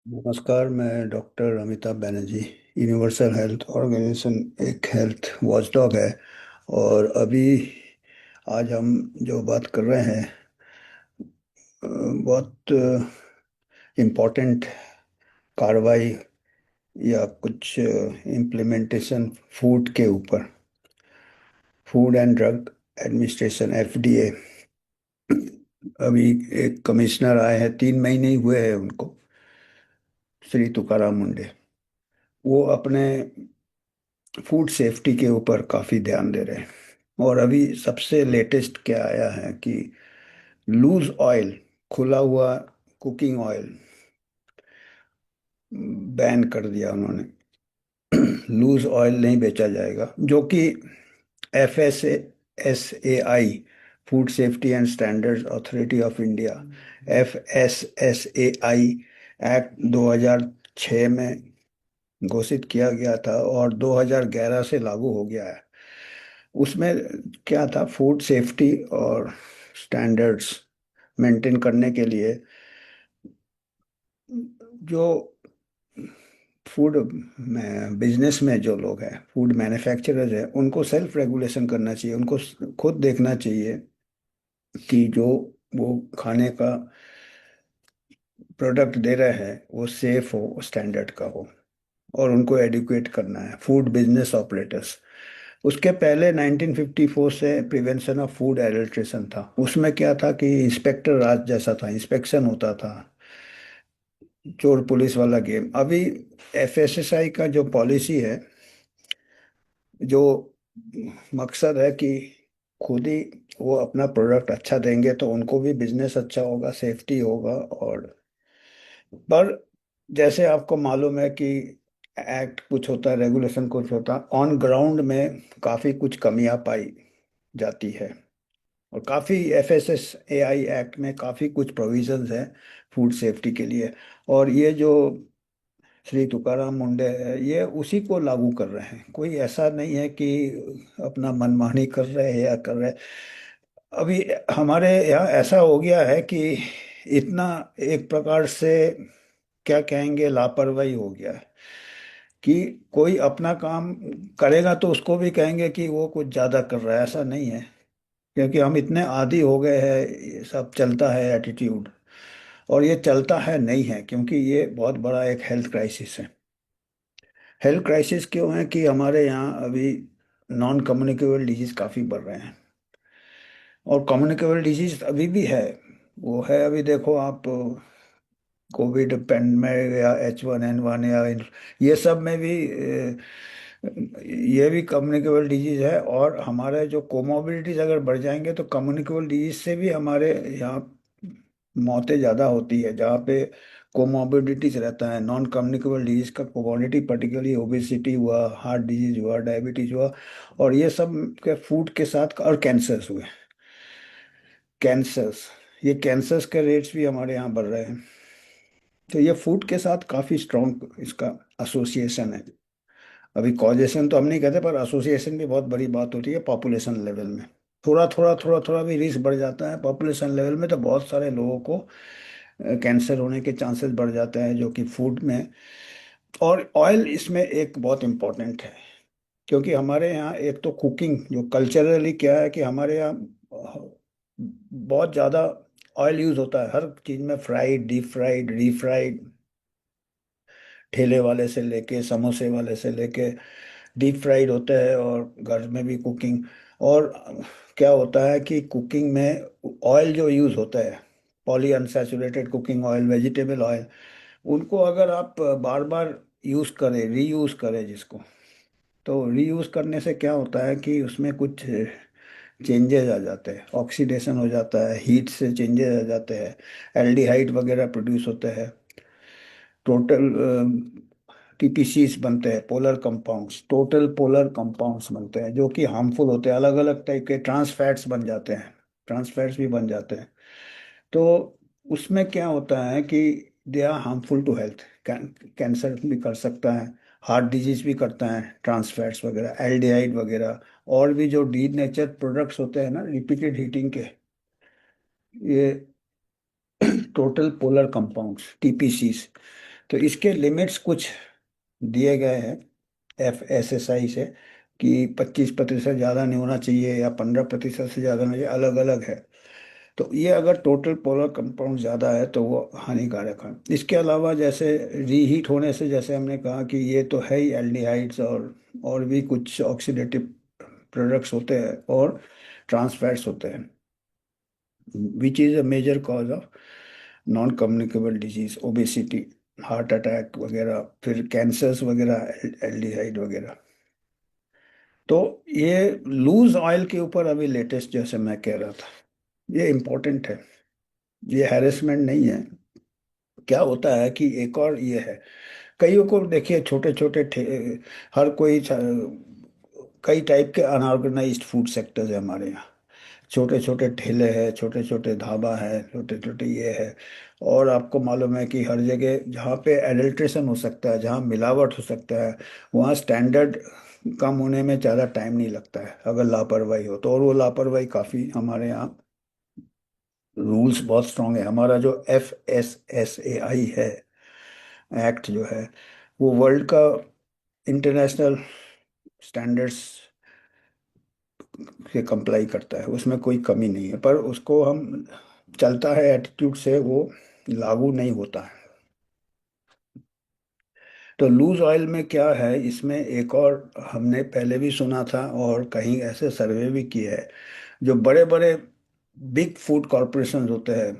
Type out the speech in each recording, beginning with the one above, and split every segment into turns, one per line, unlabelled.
नमस्कार। मैं doctor Amitabh Banerjee. Universal health organization एक हेल्थ वॉचडॉग है। और अभी आज हम जो बात कर रहे हैं बहुत इम्पोर्टेंट कार्रवाई या कुछ इम्प्लीमेंटेशन फूड के ऊपर। Food and drug administration FDA. अभी एक कमिश्नर आए हैं, 3 महीने ही हुए हैं उनको, श्री तुकाराम मुंडे। वो अपने फूड सेफ्टी के ऊपर काफ़ी ध्यान दे रहे हैं। और अभी सबसे लेटेस्ट क्या आया है कि लूज ऑयल, खुला हुआ कुकिंग ऑयल बैन कर दिया उन्होंने। लूज ऑयल नहीं बेचा जाएगा, जो कि FSSAI, food safety and standards authority of India, FSSAI act 2006 में घोषित किया गया था और 2011 से लागू हो गया है। उसमें क्या था, फूड सेफ्टी और स्टैंडर्ड्स मेंटेन करने के लिए जो फूड में बिजनेस में जो लोग हैं, फूड मैन्युफैक्चरर्स हैं, उनको सेल्फ रेगुलेशन करना चाहिए। उनको खुद देखना चाहिए कि जो वो खाने का प्रोडक्ट दे रहे हैं वो सेफ हो, स्टैंडर्ड का हो। और उनको एडुकेट करना है फूड बिजनेस ऑपरेटर्स। उसके पहले 1954 से प्रिवेंशन ऑफ फूड एडल्ट्रेशन था। उसमें क्या था कि इंस्पेक्टर राज जैसा था, इंस्पेक्शन होता था, चोर पुलिस वाला गेम। अभी FSSAI का जो पॉलिसी है, जो मकसद है कि खुद ही वो अपना प्रोडक्ट अच्छा देंगे तो उनको भी बिजनेस अच्छा होगा, सेफ्टी होगा। और पर जैसे आपको मालूम है कि एक्ट कुछ होता है, रेगुलेशन कुछ होता है, ऑन ग्राउंड में काफ़ी कुछ कमियां पाई जाती है। और काफ़ी FSSAI एक्ट में काफ़ी कुछ प्रोविजंस हैं फूड सेफ्टी के लिए। और ये जो श्री तुकाराम मुंडे है, ये उसी को लागू कर रहे हैं। कोई ऐसा नहीं है कि अपना मनमानी कर रहे हैं या कर रहे हैं। अभी हमारे यहाँ ऐसा हो गया है कि इतना एक प्रकार से क्या कहेंगे, लापरवाही हो गया है कि कोई अपना काम करेगा तो उसको भी कहेंगे कि वो कुछ ज्यादा कर रहा है। ऐसा नहीं है, क्योंकि हम इतने आदी हो गए हैं, ये सब चलता है एटीट्यूड। और ये चलता है नहीं है, क्योंकि ये बहुत बड़ा एक हेल्थ क्राइसिस है। हेल्थ क्राइसिस क्यों है कि हमारे यहाँ अभी नॉन कम्युनिकेबल डिजीज काफ़ी बढ़ रहे हैं। और कम्युनिकेबल डिजीज अभी भी है। वो है, अभी देखो आप, कोविड पैंडमिक या H1N1 या ये सब में भी ये भी कम्युनिकेबल डिजीज है। और हमारे जो कोमोबिलिटीज अगर बढ़ जाएंगे तो कम्युनिकेबल डिजीज से भी हमारे यहाँ मौतें ज़्यादा होती है। जहाँ पे कोमोबिडिटीज रहता है, नॉन कम्युनिकेबल डिजीज का कोमोडिटी, पर्टिकुलरली ओबेसिटी हुआ, हार्ट डिजीज हुआ, डायबिटीज हुआ, और ये सब के फूड के साथ, और कैंसर्स हुए। कैंसर्स, ये कैंसर्स के रेट्स भी हमारे यहाँ बढ़ रहे हैं। तो ये फूड के साथ काफ़ी स्ट्रॉन्ग इसका एसोसिएशन है। अभी कॉजेशन तो हम नहीं कहते, पर एसोसिएशन भी बहुत बड़ी बात होती है पॉपुलेशन लेवल में। थोड़ा थोड़ा थोड़ा थोड़ा भी रिस्क बढ़ जाता है पॉपुलेशन लेवल में, तो बहुत सारे लोगों को कैंसर होने के चांसेस बढ़ जाते हैं, जो कि फूड में। और ऑयल इसमें एक बहुत इम्पोर्टेंट है, क्योंकि हमारे यहाँ एक तो कुकिंग जो कल्चरली क्या है कि हमारे यहाँ बहुत ज़्यादा ऑयल यूज़ होता है हर चीज़ में, फ्राइड, डीप फ्राइड, रीफ्राइड, ठेले वाले से लेके समोसे वाले से लेके डीप फ्राइड होते हैं। और घर में भी कुकिंग। और क्या होता है कि कुकिंग में ऑयल जो यूज़ होता है, poly unsaturated cooking oil, vegetable oil, उनको अगर आप बार बार यूज़ करें, रीयूज़ करें जिसको, तो रीयूज़ करने से क्या होता है कि उसमें कुछ चेंजेस आ जाते हैं, ऑक्सीडेशन हो जाता है, हीट से चेंजेस आ जाते हैं, एल्डिहाइड वगैरह प्रोड्यूस होते हैं, टोटल TPCs बनते हैं, polar compounds, total polar compounds बनते हैं, जो कि हार्मफुल होते हैं। अलग अलग टाइप के ट्रांस फैट्स बन जाते हैं, ट्रांस फैट्स भी बन जाते हैं। तो उसमें क्या होता है कि they are harmful to health. Cancer भी कर सकता है, हार्ट डिजीज भी करता है, ट्रांस फैट्स वगैरह, एल्डिहाइड वगैरह। और भी जो डी नेचर प्रोडक्ट्स होते हैं ना, रिपीटेड हीटिंग के, ये टोटल पोलर कंपाउंड्स, TPCs, तो इसके लिमिट्स कुछ दिए गए हैं FSSAI से कि 25% ज़्यादा नहीं होना चाहिए या 15% से ज़्यादा नहीं, अलग अलग है। तो ये अगर टोटल पोलर कंपाउंड ज़्यादा है तो वो हानिकारक है। इसके अलावा जैसे रीहीट होने से, जैसे हमने कहा कि ये तो है ही एल्डिहाइड्स और भी कुछ ऑक्सीडेटिव प्रोडक्ट्स होते हैं और ट्रांस फैट्स होते हैं, which is a major cause of non communicable disease, obesity, heart attack वगैरह, फिर कैंसर्स वगैरह, एल्डिहाइड वगैरह। तो ये लूज ऑयल के ऊपर अभी लेटेस्ट जैसे मैं कह रहा था, ये इम्पोर्टेंट है, ये हैरेसमेंट नहीं है। क्या होता है कि एक और ये है, कईयों को देखिए छोटे छोटे हर कोई कई टाइप के अनऑर्गेनाइज्ड फूड सेक्टर्स है हमारे यहाँ। छोटे छोटे ठेले हैं, छोटे छोटे ढाबा है, छोटे छोटे ये है। और आपको मालूम है कि हर जगह जहाँ पे एडल्ट्रेशन हो सकता है, जहाँ मिलावट हो सकता है, वहाँ स्टैंडर्ड कम होने में ज़्यादा टाइम नहीं लगता है अगर लापरवाही हो तो। और वो लापरवाही काफ़ी हमारे यहाँ, रूल्स बहुत स्ट्रांग है। हमारा जो FSSAI है, एक्ट जो है, वो वर्ल्ड का इंटरनेशनल स्टैंडर्ड्स से कंप्लाई करता है, उसमें कोई कमी नहीं है। पर उसको हम चलता है एटीट्यूड से, वो लागू नहीं होता है। तो लूज ऑयल में क्या है, इसमें एक और हमने पहले भी सुना था और कहीं ऐसे सर्वे भी किए हैं, जो बड़े बड़े बिग फूड कॉरपोरेशन होते हैं,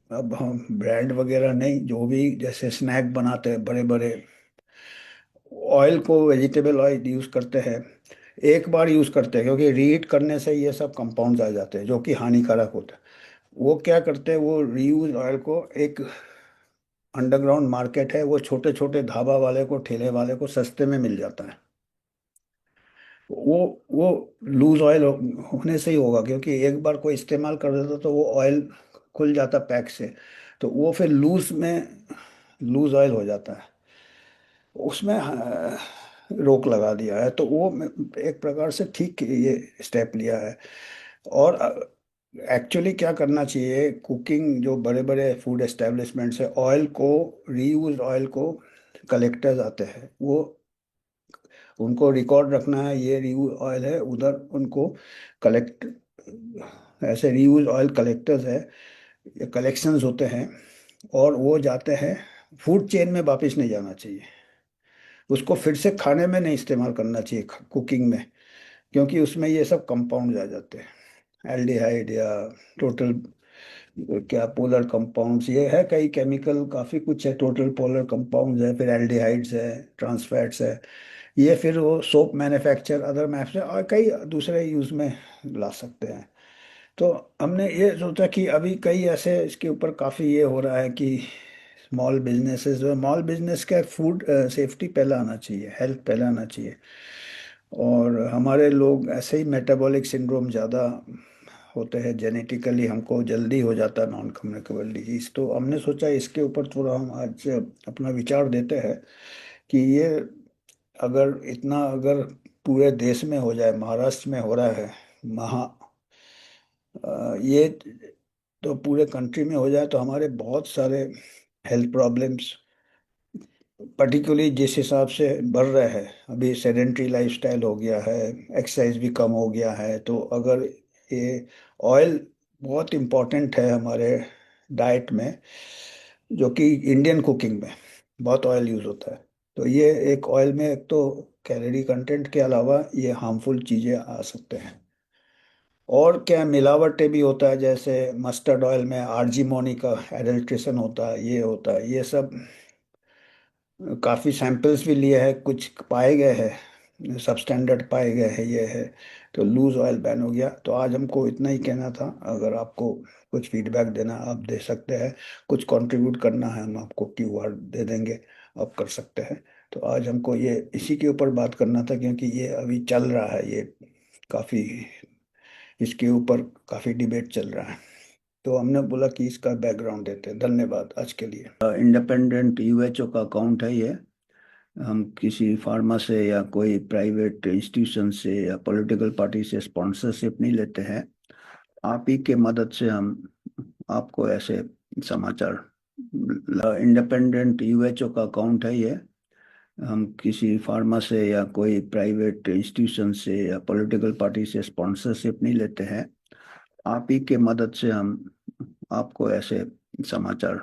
अब हम ब्रांड वगैरह नहीं, जो भी जैसे स्नैक बनाते हैं बड़े बड़े, ऑयल को वेजिटेबल ऑयल यूज करते हैं, एक बार यूज करते हैं क्योंकि रीहीट करने से ये सब कंपाउंड्स आ जाते हैं जो कि हानिकारक होते हैं। वो क्या करते हैं, वो रीयूज ऑयल को, एक अंडरग्राउंड मार्केट है, वो छोटे छोटे ढाबा वाले को, ठेले वाले को सस्ते में मिल जाता है। वो वो लूज ऑयल होने से ही होगा, क्योंकि एक बार कोई इस्तेमाल कर देता तो वो ऑयल खुल जाता पैक से, तो वो फिर लूज में लूज ऑयल हो जाता है। उसमें रोक लगा दिया है, तो वो एक प्रकार से ठीक ये स्टेप लिया है। और एक्चुअली क्या करना चाहिए, कुकिंग जो बड़े बड़े फूड एस्टेब्लिशमेंट्स है, ऑयल को, रीयूज ऑयल को, कलेक्टर्स आते हैं, वो उनको रिकॉर्ड रखना है, ये रीयूज ऑयल है, उधर उनको कलेक्ट, ऐसे रीयूज ऑयल कलेक्टर्स है, ये कलेक्शंस होते हैं, और वो जाते हैं फूड चेन में, वापस नहीं जाना चाहिए। उसको फिर से खाने में नहीं इस्तेमाल करना चाहिए, कुकिंग में, क्योंकि उसमें ये सब कंपाउंड आ जाते हैं, एल्डिहाइड या टोटल, क्या पोलर कंपाउंड्स, ये है कई केमिकल, काफ़ी कुछ है, टोटल पोलर कंपाउंड्स है, फिर एल्डिहाइड्स है, ट्रांसफैट्स है। ये फिर वो सोप मैन्युफैक्चर, अदर मैन्युफैक्चर और कई दूसरे यूज़ में ला सकते हैं। तो हमने ये सोचा कि अभी कई ऐसे इसके ऊपर काफ़ी ये हो रहा है कि स्मॉल बिजनेसेस, स्मॉल बिजनेस का फूड सेफ्टी पहला आना चाहिए, हेल्थ पहला आना चाहिए। और हमारे लोग ऐसे ही मेटाबॉलिक सिंड्रोम ज़्यादा होते हैं, जेनेटिकली हमको जल्दी हो जाता है नॉन कम्युनिकेबल डिजीज। तो हमने सोचा इसके ऊपर थोड़ा हम आज अपना विचार देते हैं कि ये अगर इतना, अगर पूरे देश में हो जाए, महाराष्ट्र में हो रहा है, महा ये तो पूरे कंट्री में हो जाए तो हमारे बहुत सारे हेल्थ प्रॉब्लम्स, पर्टिकुलरली जिस हिसाब से बढ़ रहा है, अभी सेडेंट्री लाइफस्टाइल हो गया है, एक्सरसाइज भी कम हो गया है, तो अगर ये ऑयल बहुत इम्पोर्टेंट है हमारे डाइट में, जो कि इंडियन कुकिंग में बहुत ऑयल यूज़ होता है। तो ये एक ऑयल में एक तो कैलोरी कंटेंट के अलावा ये हार्मफुल चीज़ें आ सकते हैं। और क्या मिलावटें भी होता है, जैसे मस्टर्ड ऑयल में आर्जीमोनी का एडल्ट्रेशन होता है, ये होता है, ये सब काफ़ी सैंपल्स भी लिए हैं, कुछ पाए गए हैं, सब स्टैंडर्ड पाए गए हैं, ये है। तो लूज ऑयल बैन हो गया। तो आज हमको इतना ही कहना था, अगर आपको कुछ फीडबैक देना आप दे सकते हैं, कुछ कंट्रीब्यूट करना है हम आपको QR दे देंगे, आप कर सकते हैं। तो आज हमको ये इसी के ऊपर बात करना था, क्योंकि ये अभी चल रहा है, ये काफ़ी, इसके ऊपर काफ़ी डिबेट चल रहा है। तो हमने बोला कि इसका बैकग्राउंड देते हैं। धन्यवाद आज के लिए। इंडिपेंडेंट UHO का अकाउंट है ये। हम किसी फार्मा से या कोई प्राइवेट इंस्टीट्यूशन से या पॉलिटिकल पार्टी से स्पॉन्सरशिप नहीं लेते हैं। आप ही के मदद से हम आपको ऐसे समाचार इंडिपेंडेंट यूएचओ का अकाउंट है ये। हम किसी फार्मा से या कोई प्राइवेट इंस्टीट्यूशन से या पॉलिटिकल पार्टी से स्पॉन्सरशिप नहीं लेते हैं। आप ही के मदद से हम आपको ऐसे समाचार